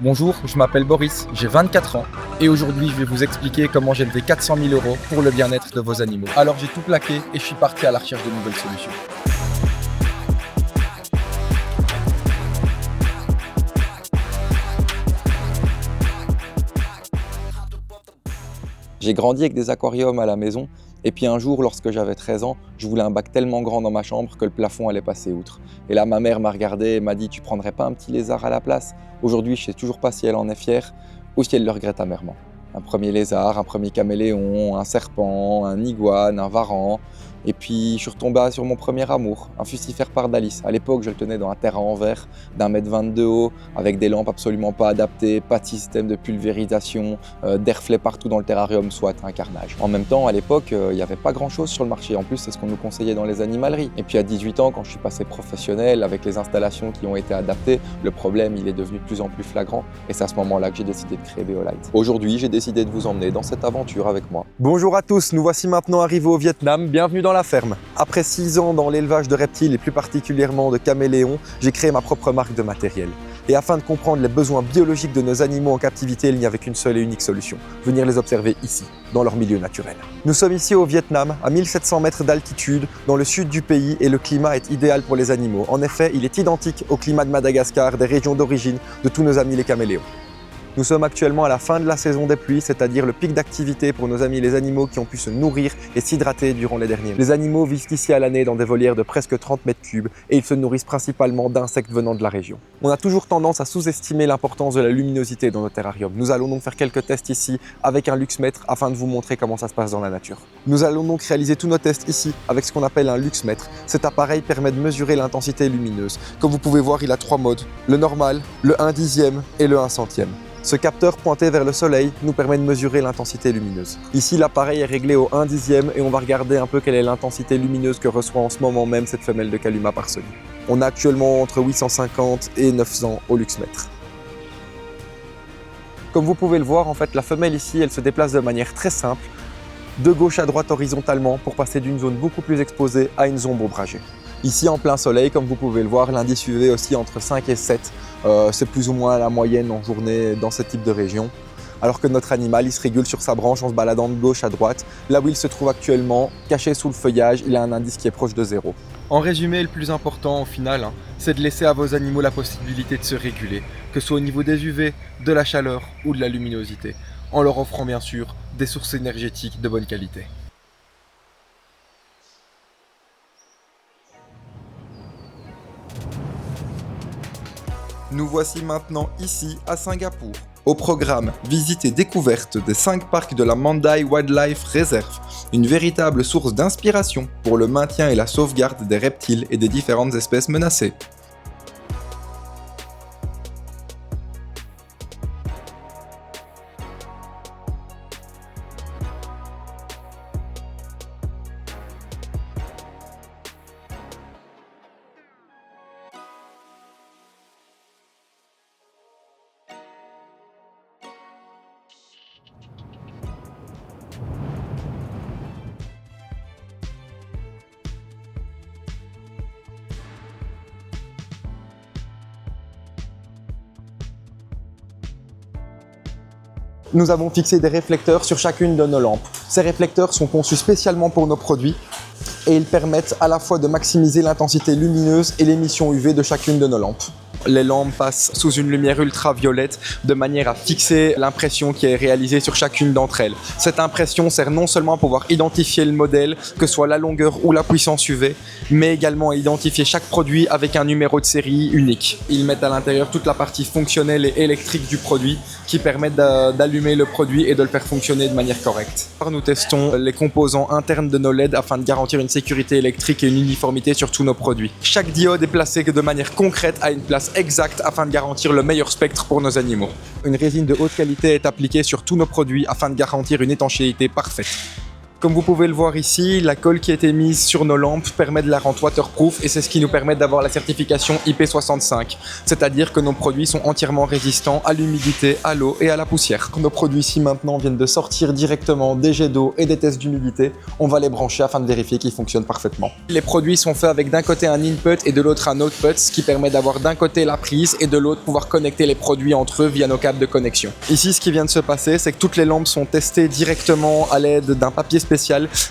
Bonjour, je m'appelle Boris, j'ai 24 ans et aujourd'hui je vais vous expliquer comment j'ai levé 400 000 € pour le bien-être de vos animaux. Alors j'ai tout plaqué et je suis parti à la recherche de nouvelles solutions. J'ai grandi avec des aquariums à la maison et puis un jour, lorsque j'avais 13 ans, je voulais un bac tellement grand dans ma chambre que le plafond allait passer outre. Et là, ma mère m'a regardé et m'a dit « Tu prendrais pas un petit lézard à la place ?» Aujourd'hui, je sais toujours pas si elle en est fière ou si elle le regrette amèrement. Un premier lézard, un premier caméléon, un serpent, un iguane, un varan. Et puis, je suis retombé sur mon premier amour, un Fucifère pardalis. À l'époque, je le tenais dans un terrain en verre d'1,20 m de haut, avec des lampes absolument pas adaptées, pas de système de pulvérisation, des reflets partout dans le terrarium, soit un carnage. En même temps, à l'époque, il n'y avait pas grand-chose sur le marché. En plus, c'est ce qu'on nous conseillait dans les animaleries. Et puis à 18 ans, quand je suis passé professionnel, avec les installations qui ont été adaptées, le problème, il est devenu de plus en plus flagrant. Et c'est à ce moment-là que j'ai décidé de créer Beolite. Aujourd'hui, j'ai décidé de vous emmener dans cette aventure avec moi. Bonjour à tous, nous voici maintenant arrivés au Vietnam. Bienvenue dans la ferme. Après 6 ans dans l'élevage de reptiles et plus particulièrement de caméléons, j'ai créé ma propre marque de matériel. Et afin de comprendre les besoins biologiques de nos animaux en captivité, il n'y avait qu'une seule et unique solution, venir les observer ici, dans leur milieu naturel. Nous sommes ici au Vietnam, à 1700 mètres d'altitude, dans le sud du pays, et le climat est idéal pour les animaux. En effet, il est identique au climat de Madagascar, des régions d'origine de tous nos amis les caméléons. Nous sommes actuellement à la fin de la saison des pluies, c'est-à-dire le pic d'activité pour nos amis les animaux qui ont pu se nourrir et s'hydrater durant les derniers mois. Les animaux vivent ici à l'année dans des volières de presque 30 mètres cubes et ils se nourrissent principalement d'insectes venant de la région. On a toujours tendance à sous-estimer l'importance de la luminosité dans nos terrariums. Nous allons donc faire quelques tests ici avec un luxmètre afin de vous montrer comment ça se passe dans la nature. Nous allons donc réaliser tous nos tests ici avec ce qu'on appelle un luxmètre. Cet appareil permet de mesurer l'intensité lumineuse. Comme vous pouvez voir, il a 3 modes, le normal, le 1/10 et le 1/100. Ce capteur pointé vers le soleil nous permet de mesurer l'intensité lumineuse. Ici, l'appareil est réglé au 1/10 et on va regarder un peu quelle est l'intensité lumineuse que reçoit en ce moment même cette femelle de Caluma parsoni. On a actuellement entre 850 et 900 au luxmètre. Comme vous pouvez le voir, en fait, la femelle ici, elle se déplace de manière très simple, de gauche à droite horizontalement pour passer d'une zone beaucoup plus exposée à une zone ombragée. Ici, en plein soleil, comme vous pouvez le voir, l'indice UV aussi entre 5 et 7. C'est plus ou moins la moyenne en journée dans ce type de région. Alors que notre animal, il se régule sur sa branche en se baladant de gauche à droite. Là où il se trouve actuellement, caché sous le feuillage, il a un indice qui est proche de 0. En résumé, le plus important au final, c'est de laisser à vos animaux la possibilité de se réguler, que ce soit au niveau des UV, de la chaleur ou de la luminosité, en leur offrant bien sûr des sources énergétiques de bonne qualité. Nous voici maintenant ici à Singapour. Au programme, visite et découverte des 5 parcs de la Mandai Wildlife Reserve, une véritable source d'inspiration pour le maintien et la sauvegarde des reptiles et des différentes espèces menacées. Nous avons fixé des réflecteurs sur chacune de nos lampes. Ces réflecteurs sont conçus spécialement pour nos produits et ils permettent à la fois de maximiser l'intensité lumineuse et l'émission UV de chacune de nos lampes. Les lampes passent sous une lumière ultraviolette de manière à fixer l'impression qui est réalisée sur chacune d'entre elles. Cette impression sert non seulement à pouvoir identifier le modèle, que ce soit la longueur ou la puissance UV, mais également à identifier chaque produit avec un numéro de série unique. Ils mettent à l'intérieur toute la partie fonctionnelle et électrique du produit qui permettent d'allumer le produit et de le faire fonctionner de manière correcte. Nous testons les composants internes de nos LED afin de garantir une sécurité électrique et une uniformité sur tous nos produits. Chaque diode est placée de manière concrète à une place exacte afin de garantir le meilleur spectre pour nos animaux. Une résine de haute qualité est appliquée sur tous nos produits afin de garantir une étanchéité parfaite. Comme vous pouvez le voir ici, la colle qui a été mise sur nos lampes permet de la rendre waterproof et c'est ce qui nous permet d'avoir la certification IP65. C'est-à-dire que nos produits sont entièrement résistants à l'humidité, à l'eau et à la poussière. Nos produits ici maintenant viennent de sortir directement des jets d'eau et des tests d'humidité. On va les brancher afin de vérifier qu'ils fonctionnent parfaitement. Les produits sont faits avec d'un côté un input et de l'autre un output, ce qui permet d'avoir d'un côté la prise et de l'autre pouvoir connecter les produits entre eux via nos câbles de connexion. Ici, ce qui vient de se passer, c'est que toutes les lampes sont testées directement à l'aide d'un papier spécial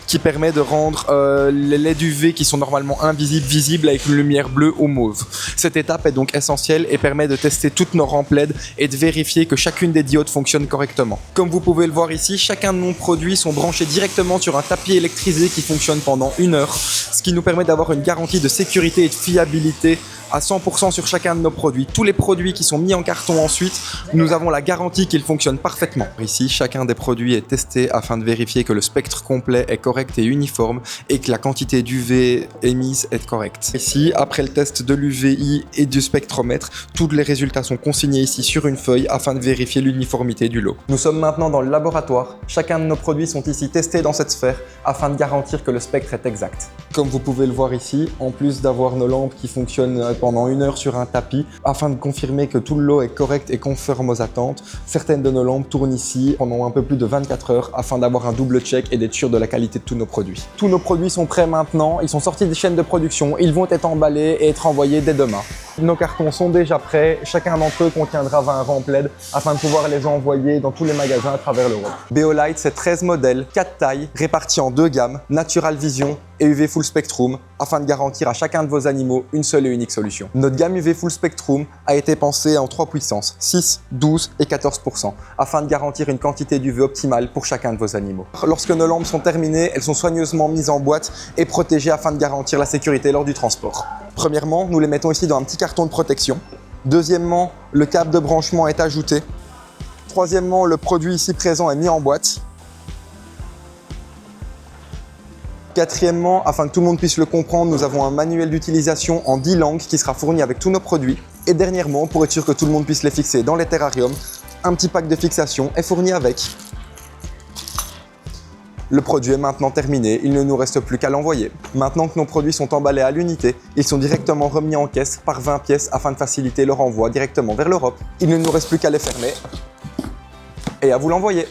qui permet de rendre les LED UV qui sont normalement invisibles visibles avec une lumière bleue ou mauve. Cette étape est donc essentielle et permet de tester toutes nos rampes LED et de vérifier que chacune des diodes fonctionne correctement. Comme vous pouvez le voir ici, chacun de nos produits sont branchés directement sur un tapis électrisé qui fonctionne pendant 1 heure, ce qui nous permet d'avoir une garantie de sécurité et de fiabilité à 100% sur chacun de nos produits. Tous les produits qui sont mis en carton ensuite, nous avons la garantie qu'ils fonctionnent parfaitement. Ici, chacun des produits est testé afin de vérifier que le spectre complet est correct et uniforme et que la quantité d'UV émise est correcte. Ici, après le test de l'UVI et du spectromètre, tous les résultats sont consignés ici sur une feuille afin de vérifier l'uniformité du lot. Nous sommes maintenant dans le laboratoire. Chacun de nos produits sont ici testés dans cette sphère afin de garantir que le spectre est exact. Comme vous pouvez le voir ici, en plus d'avoir nos lampes qui fonctionnent pendant 1 heure sur un tapis, afin de confirmer que tout le lot est correct et conforme aux attentes, certaines de nos lampes tournent ici pendant un peu plus de 24 heures afin d'avoir un double check et d'être sûr de la qualité de tous nos produits. Tous nos produits sont prêts maintenant, ils sont sortis des chaînes de production, ils vont être emballés et être envoyés dès demain. Nos cartons sont déjà prêts, chacun d'entre eux contiendra 20 rampes LED afin de pouvoir les envoyer dans tous les magasins à travers l'Europe. Beolight, c'est 13 modèles, 4 tailles, répartis en 2 gammes, Natural Vision et UV Full Spectrum, afin de garantir à chacun de vos animaux une seule et unique solution. Notre gamme UV Full Spectrum a été pensée en 3 puissances, 6, 12 et 14%, afin de garantir une quantité d'UV optimale pour chacun de vos animaux. Lorsque nos lampes sont terminées, elles sont soigneusement mises en boîte et protégées afin de garantir la sécurité lors du transport. Premièrement, nous les mettons ici dans un petit carton de protection. Deuxièmement, le câble de branchement est ajouté. Troisièmement, le produit ici présent est mis en boîte. Quatrièmement, afin que tout le monde puisse le comprendre, nous avons un manuel d'utilisation en 10 langues qui sera fourni avec tous nos produits. Et dernièrement, pour être sûr que tout le monde puisse les fixer dans les terrariums, un petit pack de fixation est fourni avec. Le produit est maintenant terminé, il ne nous reste plus qu'à l'envoyer. Maintenant que nos produits sont emballés à l'unité, ils sont directement remis en caisse par 20 pièces afin de faciliter leur envoi directement vers l'Europe. Il ne nous reste plus qu'à les fermer et à vous l'envoyer.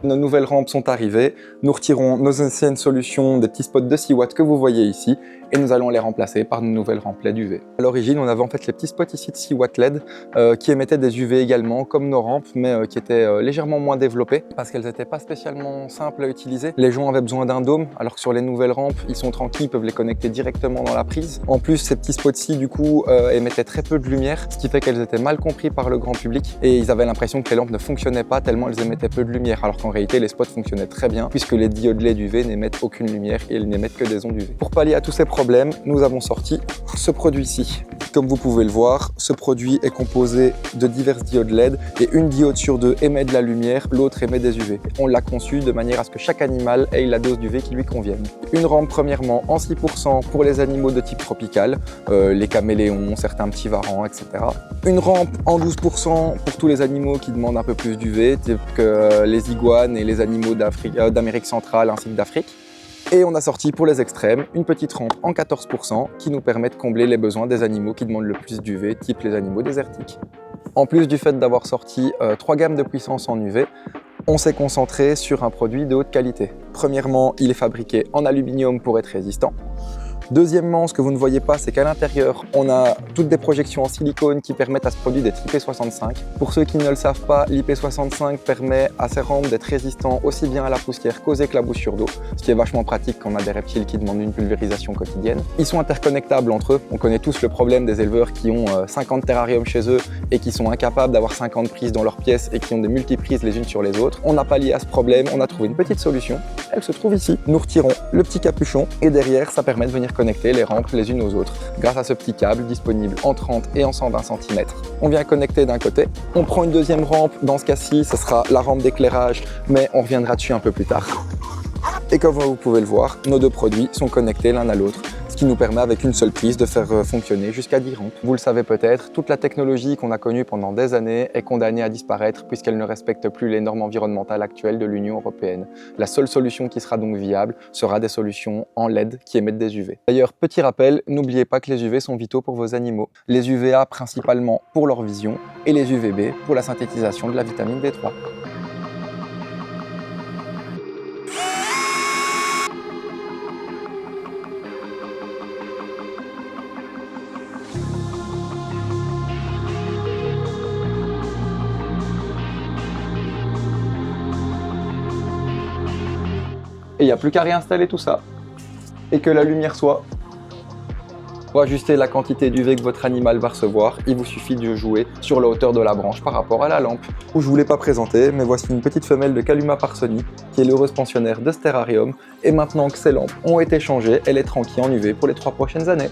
Nos nouvelles rampes sont arrivées, nous retirons nos anciennes solutions des petits spots de 6 watts que vous voyez ici et nous allons les remplacer par de nouvelles rampes LED UV. À l'origine, on avait en fait les petits spots ici de 6 watts LED qui émettaient des UV également, comme nos rampes, mais qui étaient légèrement moins développées parce qu'elles n'étaient pas spécialement simples à utiliser. Les gens avaient besoin d'un dôme, alors que sur les nouvelles rampes, ils sont tranquilles, ils peuvent les connecter directement dans la prise. En plus, ces petits spots-ci, du coup, émettaient très peu de lumière, ce qui fait qu'elles étaient mal comprises par le grand public et ils avaient l'impression que les lampes ne fonctionnaient pas tellement elles émettaient peu de lumière, alors qu'en réalité, les spots fonctionnaient très bien puisque les diodes LED UV n'émettent aucune lumière et elles n'émettent que des ondes UV. Pour pallier à tous ces problèmes, nous avons sorti ce produit-ci. Comme vous pouvez le voir, ce produit est composé de diverses diodes LED et une diode sur 2 émet de la lumière, l'autre émet des UV. On l'a conçu de manière à ce que chaque animal ait la dose d'UV qui lui convienne. Une rampe premièrement en 6% pour les animaux de type tropical, les caméléons, certains petits varans, etc. Une rampe en 12% pour tous les animaux qui demandent un peu plus d'UV, tels que les iguanes et les animaux d'Amérique centrale ainsi que d'Afrique. Et on a sorti pour les extrêmes une petite rampe en 14% qui nous permet de combler les besoins des animaux qui demandent le plus d'UV, type les animaux désertiques. En plus du fait d'avoir sorti 3 gammes de puissance en UV, on s'est concentré sur un produit de haute qualité. Premièrement, il est fabriqué en aluminium pour être résistant. Deuxièmement, ce que vous ne voyez pas, c'est qu'à l'intérieur, on a toutes des projections en silicone qui permettent à ce produit d'être IP65. Pour ceux qui ne le savent pas, l'IP65 permet à ces rampes d'être résistants aussi bien à la poussière qu'aux éclaboussures d'eau, ce qui est vachement pratique quand on a des reptiles qui demandent une pulvérisation quotidienne. Ils sont interconnectables entre eux. On connaît tous le problème des éleveurs qui ont 50 terrariums chez eux et qui sont incapables d'avoir 50 prises dans leur pièce et qui ont des multiprises les unes sur les autres. On n'a pas lié à ce problème, on a trouvé une petite solution. Elle se trouve ici. Nous retirons le petit capuchon et derrière, ça permet de venir connecter les rampes les unes aux autres grâce à ce petit câble disponible en 30 et en 120 cm. On vient connecter d'un côté, on prend une deuxième rampe, dans ce cas-ci ce sera la rampe d'éclairage mais on reviendra dessus un peu plus tard. Et comme vous pouvez le voir, nos deux produits sont connectés l'un à l'autre, ce ce qui nous permet avec une seule prise de faire fonctionner jusqu'à 10 rampes. Vous le savez peut-être, toute la technologie qu'on a connue pendant des années est condamnée à disparaître puisqu'elle ne respecte plus les normes environnementales actuelles de l'Union européenne. La seule solution qui sera donc viable sera des solutions en LED qui émettent des UV. D'ailleurs, petit rappel, n'oubliez pas que les UV sont vitaux pour vos animaux. Les UVA principalement pour leur vision et les UVB pour la synthétisation de la vitamine D3. Et il n'y a plus qu'à réinstaller tout ça. Et que la lumière soit. Pour ajuster la quantité d'UV que votre animal va recevoir, il vous suffit de jouer sur la hauteur de la branche par rapport à la lampe. Je ne vous l'ai pas présenté, mais voici une petite femelle de Caluma parsoni, qui est l'heureuse pensionnaire de ce terrarium. Et maintenant que ces lampes ont été changées, elle est tranquille en UV pour les 3 prochaines années.